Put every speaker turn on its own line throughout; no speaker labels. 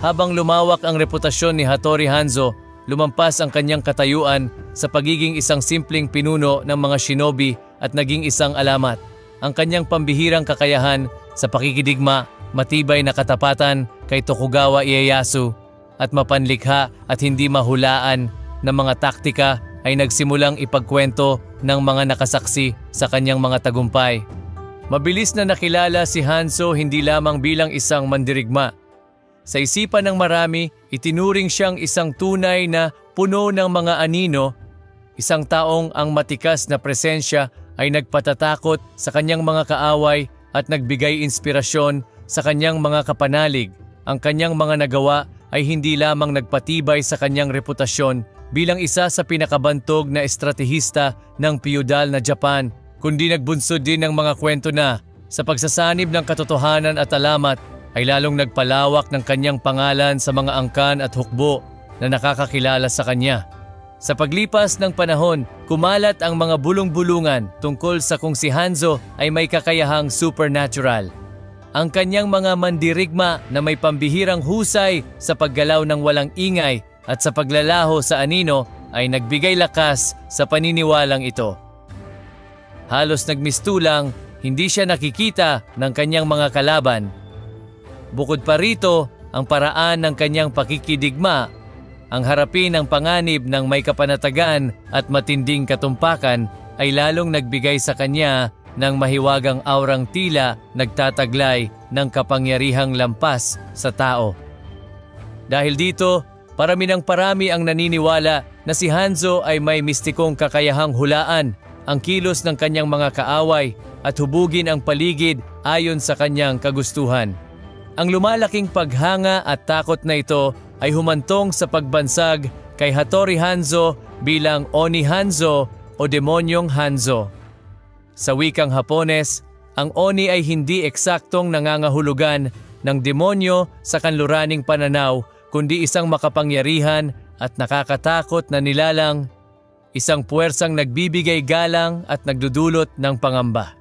habang lumawak ang reputasyon ni Hattori Hanzo, lumampas ang kanyang katayuan sa pagiging isang simpleng pinuno ng mga shinobi at naging isang alamat. Ang kanyang pambihirang kakayahan sa pakikidigma, matibay na katapatan kay Tokugawa Ieyasu at mapanlikha at hindi mahulaan na mga taktika ay nagsimulang ipagkwento ng mga nakasaksi sa kanyang mga tagumpay. Mabilis na nakilala si Hanzo hindi lamang bilang isang mandirigma. Sa isipan ng marami, itinuring siyang isang tunay na puno ng mga anino, isang taong ang matikas na presensya ay nagpatatakot sa kanyang mga kaaway at nagbigay inspirasyon sa kanyang mga kapanalig. Ang kanyang mga nagawa ay hindi lamang nagpatibay sa kanyang reputasyon bilang isa sa pinakabantog na estratehista ng piyudal na Japan, kundi nagbunsod din ng mga kwento na sa pagsasanib ng katotohanan at alamat ay lalong nagpalawak ng kanyang pangalan sa mga angkan at hukbo na nakakakilala sa kanya. Sa paglipas ng panahon, kumalat ang mga bulong-bulungan tungkol sa kung si Hanzo ay may kakayahang supernatural. Ang kanyang mga mandirigma na may pambihirang husay sa paggalaw ng walang ingay at sa paglalaho sa anino ay nagbigay lakas sa paniniwalang ito. Halos nagmistulang, hindi siya nakikita ng kanyang mga kalaban. Bukod pa rito, ang paraan ng kanyang pakikidigma, ang harapin ng panganib ng may kapanatagan at matinding katumpakan ay lalong nagbigay sa kanya ng mahiwagang aurang tila nagtataglay ng kapangyarihang lampas sa tao. Dahil dito, parami ang naniniwala na si Hanzo ay may mistikong kakayahang hulaan ang kilos ng kanyang mga kaaway at hubugin ang paligid ayon sa kanyang kagustuhan. Ang lumalaking paghanga at takot na ito ay humantong sa pagbansag kay Hattori Hanzo bilang Oni Hanzo o Demonyong Hanzo. Sa wikang Hapones, ang Oni ay hindi eksaktong nangangahulugan ng demonyo sa kanluraning pananaw, kundi isang makapangyarihan at nakakatakot na nilalang, isang puwersang nagbibigay galang at nagdudulot ng pangamba.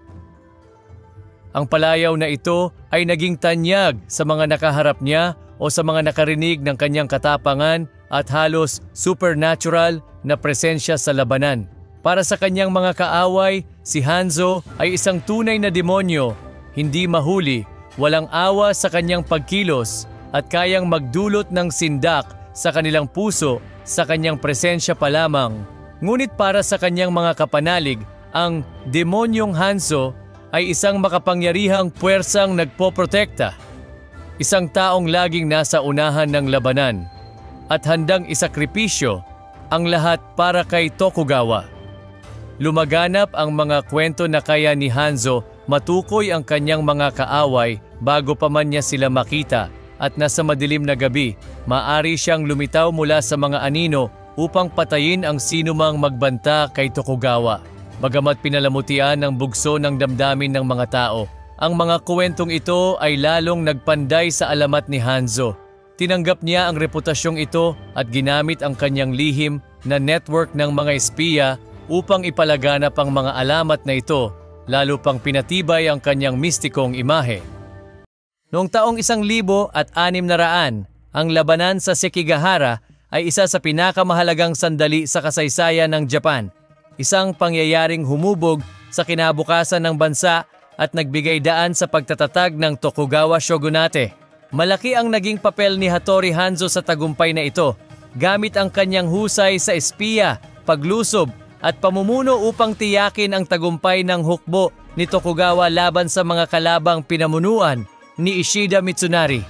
Ang palayaw na ito ay naging tanyag sa mga nakaharap niya o sa mga nakarinig ng kanyang katapangan at halos supernatural na presensya sa labanan. Para sa kanyang mga kaaway, si Hanzo ay isang tunay na demonyo, hindi mahuli, walang awa sa kanyang pagkilos at kayang magdulot ng sindak sa kanilang puso sa kanyang presensya pa lamang. Ngunit para sa kanyang mga kapanalig, ang Demonyong Hanzo ay isang makapangyarihang puwersang nagpoprotekta. Isang taong laging nasa unahan ng labanan at handang isakripisyo ang lahat para kay Tokugawa. Lumaganap ang mga kwento na kaya ni Hanzo matukoy ang kanyang mga kaaway bago pa man niya sila makita at nasa madilim na gabi, maaari siyang lumitaw mula sa mga anino upang patayin ang sinumang magbanta kay Tokugawa. Bagamat pinalamutian ng bugso ng damdamin ng mga tao, ang mga kwentong ito ay lalong nagpanday sa alamat ni Hanzo. Tinanggap niya ang reputasyong ito at ginamit ang kanyang lihim na network ng mga espiya upang ipalaganap ang mga alamat na ito, lalo pang pinatibay ang kanyang mistikong imahe. Noong taong 1600, ang labanan sa Sekigahara ay isa sa pinakamahalagang sandali sa kasaysayan ng Japan. Isang pangyayaring humubog sa kinabukasan ng bansa at nagbigay daan sa pagtatatag ng Tokugawa Shogunate. Malaki ang naging papel ni Hattori Hanzo sa tagumpay na ito, gamit ang kanyang husay sa espiya, paglusob at pamumuno upang tiyakin ang tagumpay ng hukbo ni Tokugawa laban sa mga kalabang pinamunuan ni Ishida Mitsunari.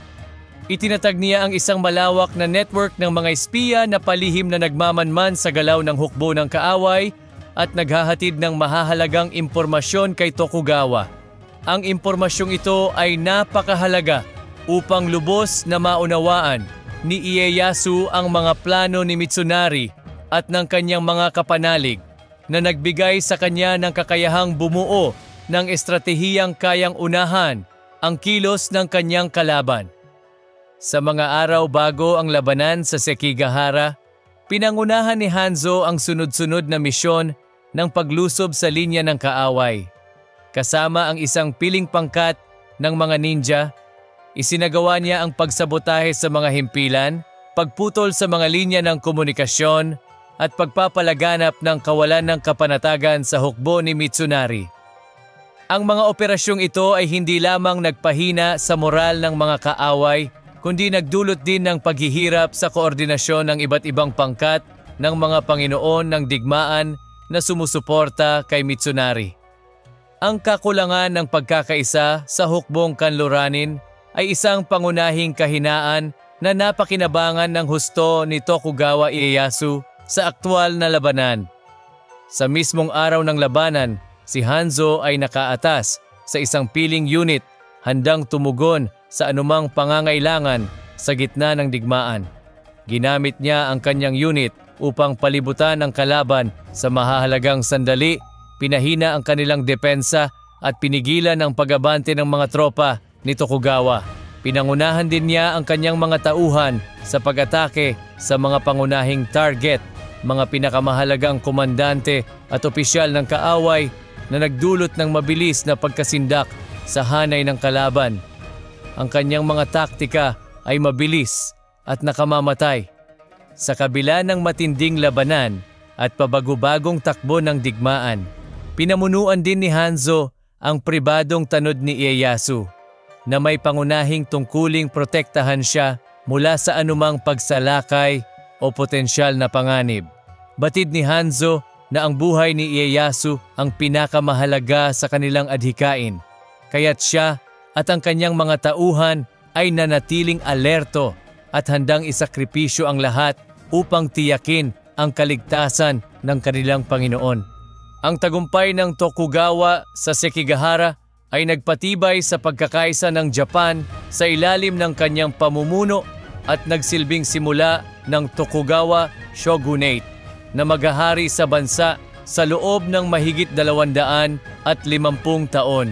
Itinatag niya ang isang malawak na network ng mga espiya na palihim na nagmamanman sa galaw ng hukbo ng kaaway at naghahatid ng mahahalagang impormasyon kay Tokugawa. Ang impormasyong ito ay napakahalaga upang lubos na maunawaan ni Ieyasu ang mga plano ni Mitsunari at ng kanyang mga kapanalig na nagbigay sa kanya ng kakayahang bumuo ng estratehiyang kayang unahan ang kilos ng kanyang kalaban. Sa mga araw bago ang labanan sa Sekigahara, pinangunahan ni Hanzo ang sunod-sunod na misyon ng paglusob sa linya ng kaaway. Kasama ang isang piling pangkat ng mga ninja, Isinagawa niya ang pagsabotahe sa mga himpilan, pagputol sa mga linya ng komunikasyon, at pagpapalaganap ng kawalan ng kapanatagan sa hukbo ni Mitsunari. Ang mga operasyong ito ay hindi lamang nagpahina sa moral ng mga kaaway, kundi nagdulot din ng paghihirap sa koordinasyon ng iba't ibang pangkat ng mga Panginoon ng digmaan na sumusuporta kay Mitsunari. Ang kakulangan ng pagkakaisa sa hukbong kanluranin ay isang pangunahing kahinaan na napakinabangan ng husto ni Tokugawa Ieyasu sa aktwal na labanan. Sa mismong araw ng labanan, si Hanzo ay nakaatas sa isang piling unit handang tumugon sa anumang pangangailangan sa gitna ng digmaan. Ginamit niya ang kanyang unit upang palibutan ang kalaban sa mahahalagang sandali, pinahina ang kanilang depensa at pinigilan ang pag-abante ng mga tropa ni Tokugawa. Pinangunahan din niya ang kanyang mga tauhan sa pag-atake sa mga pangunahing target, mga pinakamahalagang komandante at opisyal ng kaaway na nagdulot ng mabilis na pagkasindak sa hanay ng kalaban. Ang kanyang mga taktika ay mabilis at nakamamatay. Sa kabila ng matinding labanan at pabago-bagong takbo ng digmaan, pinamunuan din ni Hanzo ang pribadong tanod ni Ieyasu na may pangunahing tungkuling protektahan siya mula sa anumang pagsalakay o potensyal na panganib. Batid ni Hanzo na ang buhay ni Ieyasu ang pinakamahalaga sa kanilang adhikain, kaya't siya at ang kanyang mga tauhan ay nanatiling alerto at handang isakripisyo ang lahat upang tiyakin ang kaligtasan ng kanilang Panginoon. Ang tagumpay ng Tokugawa sa Sekigahara ay nagpatibay sa pagkakaisa ng Japan sa ilalim ng kanyang pamumuno at nagsilbing simula ng Tokugawa Shogunate na maghahari sa bansa sa loob ng mahigit 250 taon.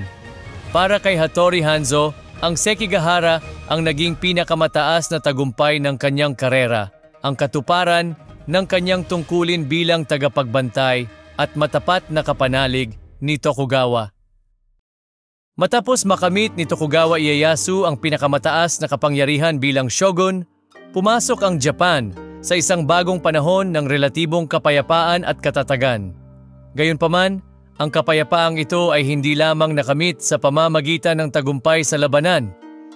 Para kay Hattori Hanzo, ang Sekigahara ang naging pinakamataas na tagumpay ng kanyang karera, ang katuparan ng kanyang tungkulin bilang tagapagbantay at matapat na kapanalig ni Tokugawa. Matapos makamit ni Tokugawa Ieyasu ang pinakamataas na kapangyarihan bilang shogun, pumasok ang Japan sa isang bagong panahon ng relatibong kapayapaan at katatagan. Gayunpaman, ang kapayapaang ito ay hindi lamang nakamit sa pamamagitan ng tagumpay sa labanan.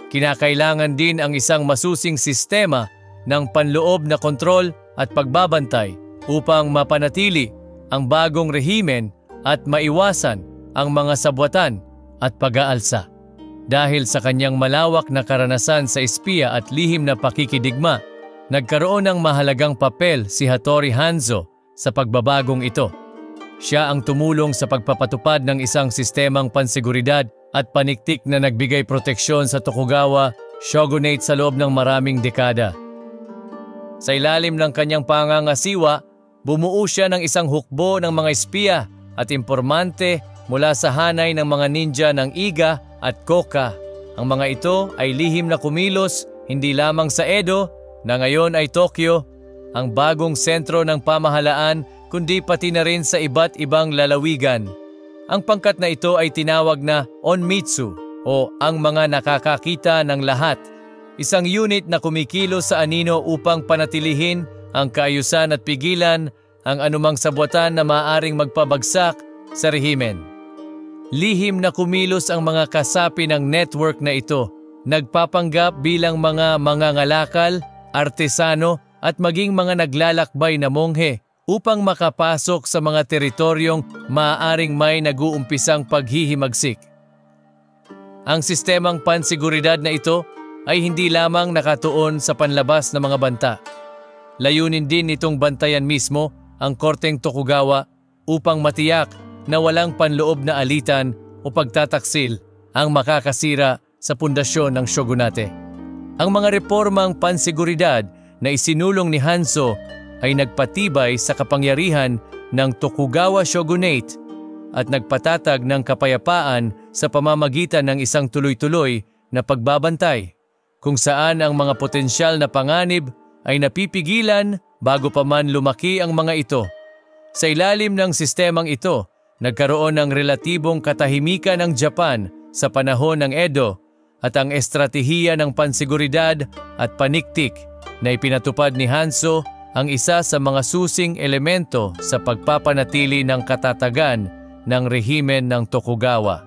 Kinakailangan din ang isang masusing sistema ng panloob na kontrol at pagbabantay upang mapanatili ang bagong rehimen at maiwasan ang mga sabwatan at pag-aalsa. Dahil sa kanyang malawak na karanasan sa espiya at lihim na pakikidigma, nagkaroon ng mahalagang papel si Hattori Hanzo sa pagbabagong ito. Siya ang tumulong sa pagpapatupad ng isang sistemang pansiguridad at paniktik na nagbigay proteksyon sa Tokugawa Shogunate sa loob ng maraming dekada. Sa ilalim ng kanyang pangangasiwa, bumuo siya ng isang hukbo ng mga espiya at impormante mula sa hanay ng mga ninja ng Iga at Koka. Ang mga ito ay lihim na kumilos hindi lamang sa Edo, na ngayon ay Tokyo, ang bagong sentro ng pamahalaan, kundi pati na rin sa iba't ibang lalawigan. Ang pangkat na ito ay tinawag na Onmitsu o ang mga nakakakita ng lahat, isang unit na kumikilos sa anino upang panatilihin ang kaayusan at pigilan ang anumang sabwatan na maaaring magpabagsak sa rehimen. Lihim na kumilos ang mga kasapi ng network na ito, nagpapanggap bilang mga mangangalakal, artesano at maging mga naglalakbay na monghe upang makapasok sa mga teritoryong maaaring may nag-uumpisang paghihimagsik. Ang sistemang pansiguridad na ito ay hindi lamang nakatuon sa panlabas na mga banta. Layunin din nitong bantayan mismo ang Korteng Tokugawa upang matiyak na walang panloob na alitan o pagtataksil ang makakasira sa pundasyon ng shogunate. Ang mga reformang pansiguridad na isinulong ni Hanzo ay nagpatibay sa kapangyarihan ng Tokugawa Shogunate at nagpatatag ng kapayapaan sa pamamagitan ng isang tuloy-tuloy na pagbabantay, kung saan ang mga potensyal na panganib ay napipigilan bago pa man lumaki ang mga ito. Sa ilalim ng sistemang ito, nagkaroon ng relatibong katahimikan ng Japan sa panahon ng Edo at ang estratehiya ng pansiguridad at paniktik na ipinatupad ni Hanzo ang isa sa mga susing elemento sa pagpapanatili ng katatagan ng rehimen ng Tokugawa.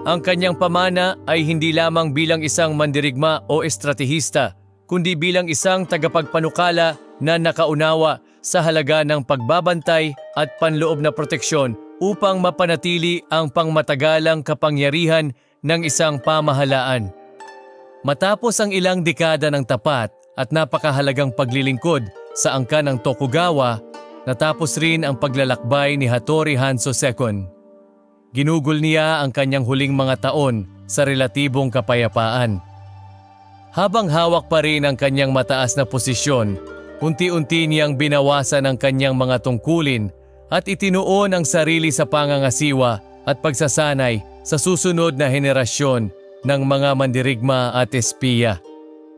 Ang kanyang pamana ay hindi lamang bilang isang mandirigma o estratehista, kundi bilang isang tagapagpanukala na nakaunawa sa halaga ng pagbabantay at panloob na proteksyon upang mapanatili ang pangmatagalang kapangyarihan ng isang pamahalaan. Matapos ang ilang dekada ng tapat at napakahalagang paglilingkod sa angkan ng Tokugawa, natapos rin ang paglalakbay ni Hattori Hanzo II. Ginugol niya ang kanyang huling mga taon sa relatibong kapayapaan. Habang hawak pa rin ang kanyang mataas na posisyon, unti-unti niyang binawasan ang kanyang mga tungkulin at itinuon ang sarili sa pangangasiwa at pagsasanay sa susunod na henerasyon ng mga mandirigma at espiya.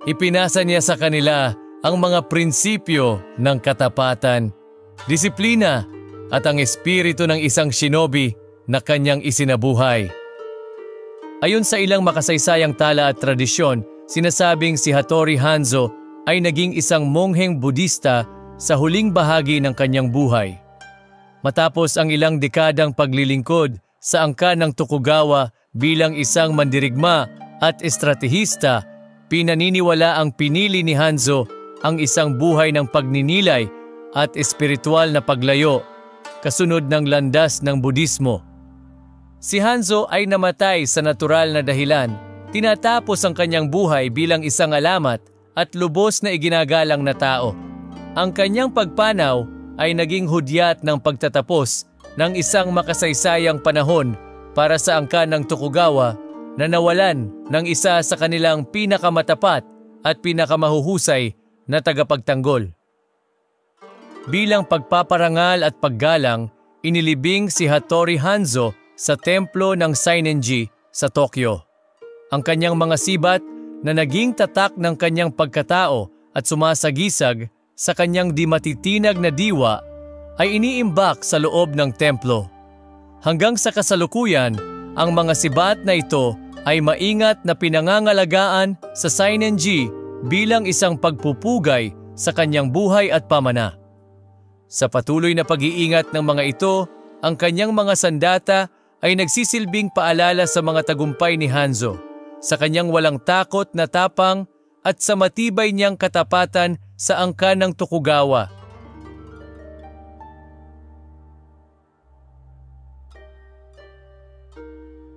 Ipinasa niya sa kanila ang mga prinsipyo ng katapatan, disiplina at ang espiritu ng isang shinobi na kanyang isinabuhay. Ayon sa ilang makasaysayang tala at tradisyon, sinasabing si Hattori Hanzo ay naging isang mongheng Budista sa huling bahagi ng kanyang buhay. Matapos ang ilang dekadang paglilingkod sa angkan ng Tokugawa bilang isang mandirigma at estratehista, pinaniniwala ang pinili ni Hanzo ang isang buhay ng pagninilay at espiritual na paglayo, kasunod ng landas ng Budismo. Si Hanzo ay namatay sa natural na dahilan, tinatapos ang kanyang buhay bilang isang alamat at lubos na iginagalang na tao. Ang kanyang pagpanaw ay naging hudyat ng pagtatapos ng isang makasaysayang panahon para sa angkan ng Tokugawa na nawalan ng isa sa kanilang pinakamatapat at pinakamahuhusay na tagapagtanggol. Bilang pagpaparangal at paggalang, inilibing si Hattori Hanzo sa templo ng Sainenji sa Tokyo. Ang kanyang mga sibat na naging tatak ng kanyang pagkatao at sumasagisag sa kanyang di matitinag na diwa ay iniimbak sa loob ng templo. Hanggang sa kasalukuyan, ang mga sibat na ito ay maingat na pinangangalagaan sa Sainenji bilang isang pagpupugay sa kanyang buhay at pamana. Sa patuloy na pag-iingat ng mga ito, ang kanyang mga sandata ay nagsisilbing paalala sa mga tagumpay ni Hanzo, sa kanyang walang takot na tapang at sa matibay niyang katapatan sa angkan ng Tokugawa.